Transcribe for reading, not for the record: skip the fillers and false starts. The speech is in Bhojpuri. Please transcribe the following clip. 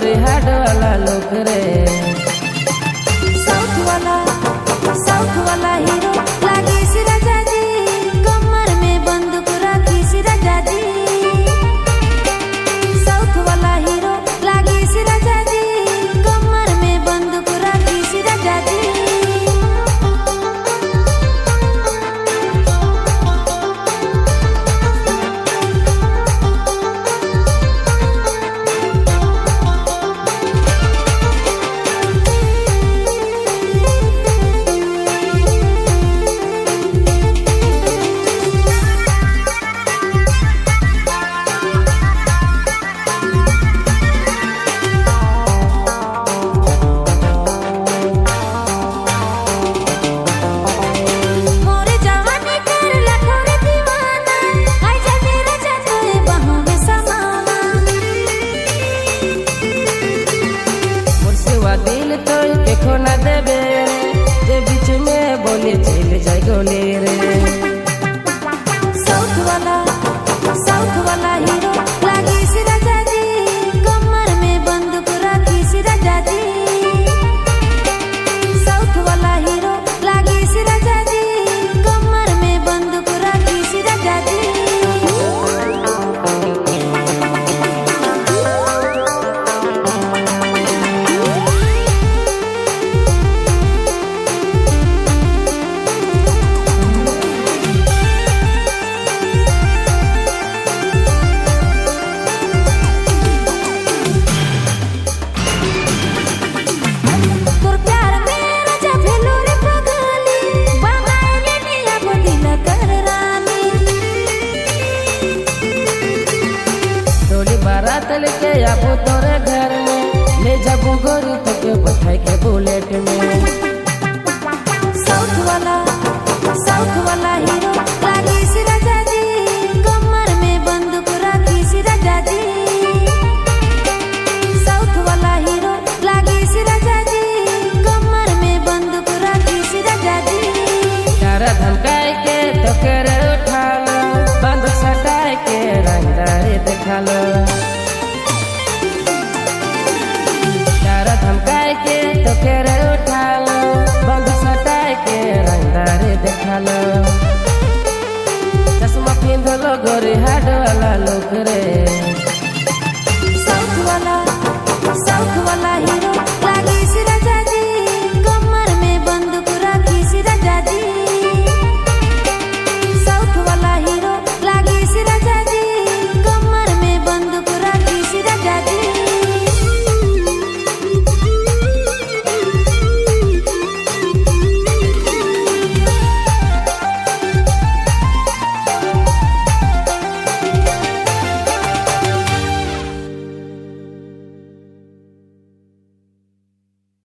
गोरी हाड वाला लोग रे। साउथ वाला हीरो लागे सी राजा जी, कमर में बंदूक रखी सी राजा जी। साउथ वाला हीरो लागे सी राजा जी, कमर में बंदूक रखी सी राजा जी। दिल तो देखो ना देबे जे बीच में बोले चल जाए गोले रे। साउथ वाला हीरो लागे सी राजा जी, कमर में बंदूक रखी सी राजा जी। साउथ वाला हीरो लागे सी राजा जी, कमर में बंदूक रखी सी राजा जी। बारात लेके आबो तोरे घर में, ले जाबो गोरी तक बैठाई के बुलेट में। साउथ वाला हीरो लागे सी राजा जी, कमर में बंदूक रखी सी राजा जी। साउथ वाला हीरो लागे सी राजा जी, कमर में बंदूक रखी सी राजा जी। तारा धमकाए के तो करे उठा लो, बंदूक सटाए के रंगदारी दिखा लो। धमकाए के तो केरे उठा लो, बंदूक सटाए के रंगदारी देखा लो। चश्मा पिंध लो गोरी हाड वाला लोग रे।